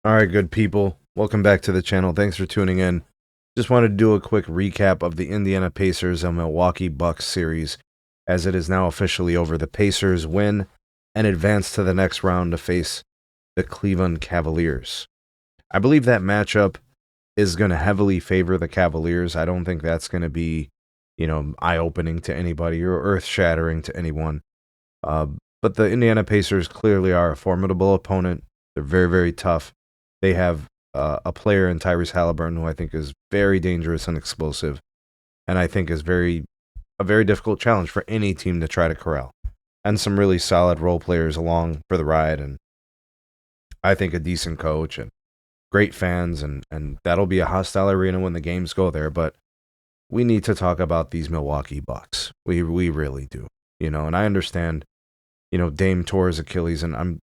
All right, good people. Welcome back to the channel. Thanks for tuning in. Just wanted to do a quick recap of the Indiana Pacers and Milwaukee Bucks series, as it is now officially over. The Pacers win and advance to the next round to face the Cleveland Cavaliers. I believe that matchup is going to heavily favor the Cavaliers. I don't think that's going to be, eye-opening to anybody or earth-shattering to anyone. Uh, but the Indiana Pacers clearly are a formidable opponent. They're very, very tough. They have a player in Tyrese Halliburton who I think is very dangerous and explosive, and I think is a very difficult challenge for any team to try to corral. And some really solid role players along for the ride, and I think a decent coach and great fans, and that'll be a hostile arena when the games go there. But we need to talk about these Milwaukee Bucks. We really do, And I understand, Dame tore his Achilles, and I'm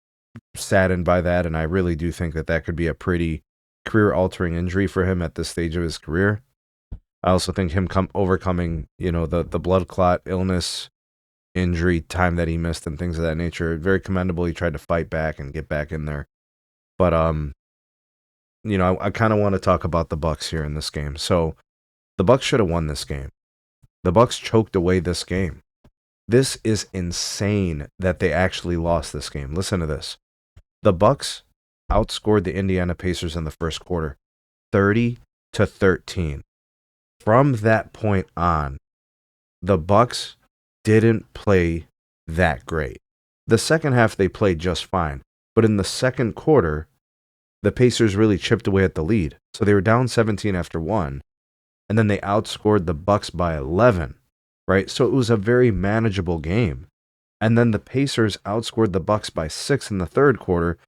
saddened by that, and I really do think that could be a pretty career-altering injury for him at this stage of his career. I also think him overcoming, the blood clot illness, injury time that he missed, and things of that nature, very commendable. He tried to fight back and get back in there, but I kind of want to talk about the Bucks here in this game. So the Bucks should have won this game. The Bucks choked away this game. This is insane that they actually lost this game. Listen to this. The Bucks outscored the Indiana Pacers in the first quarter, 30-13. From that point on, the Bucks didn't play that great. The second half they played just fine, but in the second quarter, the Pacers really chipped away at the lead. So they were down 17 after 1, and then they outscored the Bucks by 11, right? So it was a very manageable game. And then the Pacers outscored the Bucks by 6 in the third quarter,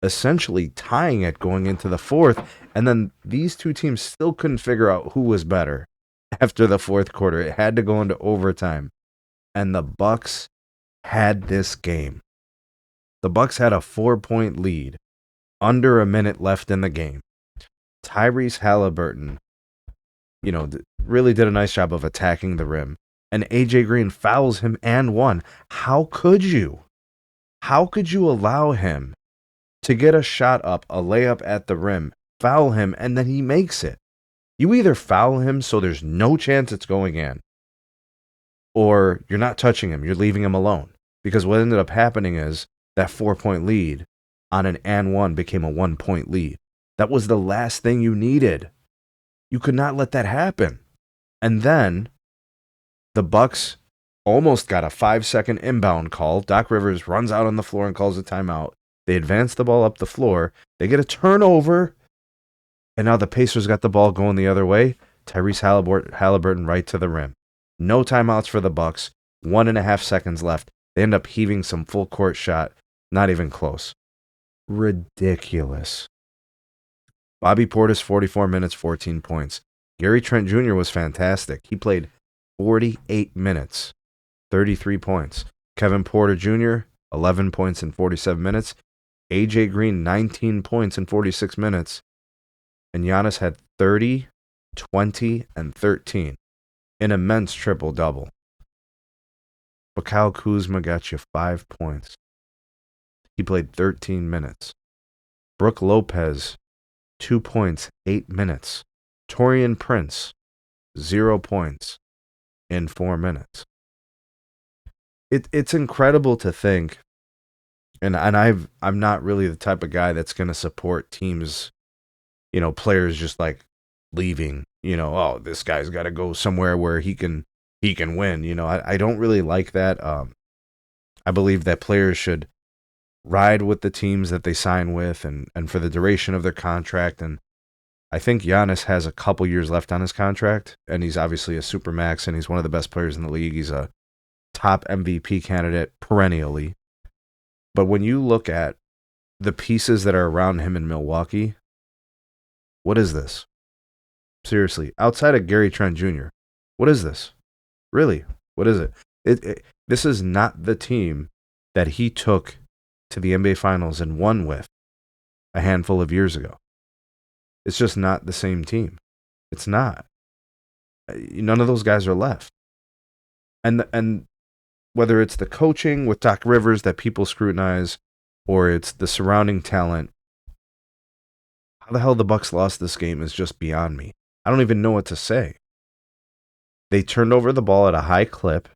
essentially tying it going into the fourth. And then these two teams still couldn't figure out who was better after the fourth quarter. It had to go into overtime. And the Bucks had this game. The Bucks had a 4-point lead, under a minute left in the game. Tyrese Halliburton, really did a nice job of attacking the rim. And AJ Green fouls him and won. How could you? How could you allow him to get a shot up, a layup at the rim, foul him, and then he makes it? You either foul him so there's no chance it's going in, or you're not touching him, you're leaving him alone. Because what ended up happening is that 4-point lead on an and one became a 1-point lead. That was the last thing you needed. You could not let that happen. And then the Bucks almost got a 5-second inbound call. Doc Rivers runs out on the floor and calls a timeout. They advance the ball up the floor. They get a turnover. And now the Pacers got the ball going the other way. Tyrese Halliburton right to the rim. No timeouts for the Bucks. 1.5 seconds left. They end up heaving some full court shot. Not even close. Ridiculous. Bobby Portis, 44 minutes, 14 points. Gary Trent Jr. was fantastic. He played 48 minutes, 33 points. Kevin Porter Jr., 11 points in 47 minutes. AJ Green, 19 points in 46 minutes. And Giannis had 30, 20, and 13. An immense triple-double. But Kyle Kuzma got you 5 points. He played 13 minutes. Brook Lopez, 2 points, 8 minutes. Taurean Prince, 0 points in 4 minutes. It's incredible to think, and I'm not really the type of guy that's going to support teams, players just like leaving, oh, this guy's got to go somewhere where he can win. I don't really like that. I believe that players should ride with the teams that they sign with and for the duration of their contract. And I think Giannis has a couple years left on his contract, and he's obviously a supermax, and he's one of the best players in the league. He's a top MVP candidate perennially. But when you look at the pieces that are around him in Milwaukee, what is this? Seriously, outside of Gary Trent Jr., what is this? Really, what is it? This is not the team that he took to the NBA Finals and won with a handful of years ago. It's just not the same team. It's not. None of those guys are left. And whether it's the coaching with Doc Rivers that people scrutinize, or it's the surrounding talent, How the hell the Bucks lost this game is just beyond me. I don't even know what to say. They turned over the ball at a high clip.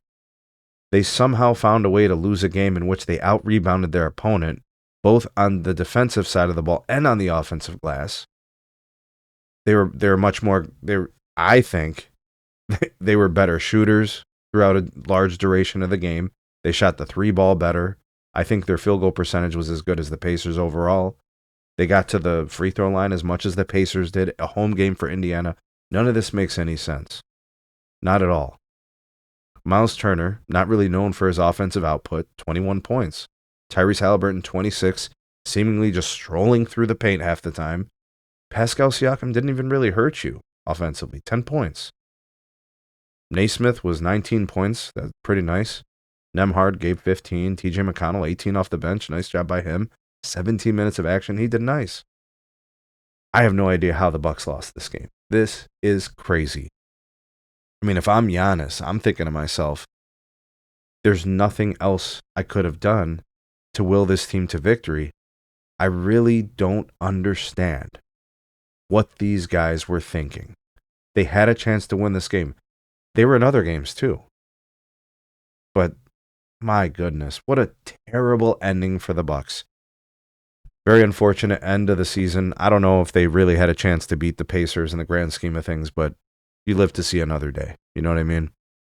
They somehow found a way to lose a game in which they out-rebounded their opponent, both on the defensive side of the ball and on the offensive glass. They were much more. I think they were better shooters throughout a large duration of the game. They shot the 3-ball better. I think their field goal percentage was as good as the Pacers overall. They got to the free throw line as much as the Pacers did. A home game for Indiana. None of this makes any sense. Not at all. Miles Turner, not really known for his offensive output, 21 points. Tyrese Halliburton, 26, seemingly just strolling through the paint half the time. Pascal Siakam didn't even really hurt you offensively, 10 points. Naismith was 19 points. That's pretty nice. Nemhard gave 15. TJ McConnell, 18 off the bench. Nice job by him. 17 minutes of action. He did nice. I have no idea how the Bucks lost this game. This is crazy. I mean, if I'm Giannis, I'm thinking to myself, there's nothing else I could have done to will this team to victory. I really don't understand what these guys were thinking. They had a chance to win this game. They were in other games too. But my goodness, what a terrible ending for the Bucks. Very unfortunate end of the season. I don't know if they really had a chance to beat the Pacers in the grand scheme of things, but you live to see another day. You know what I mean?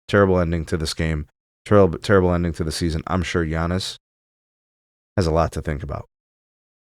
Terrible ending to this game. Terrible ending to the season. I'm sure Giannis has a lot to think about.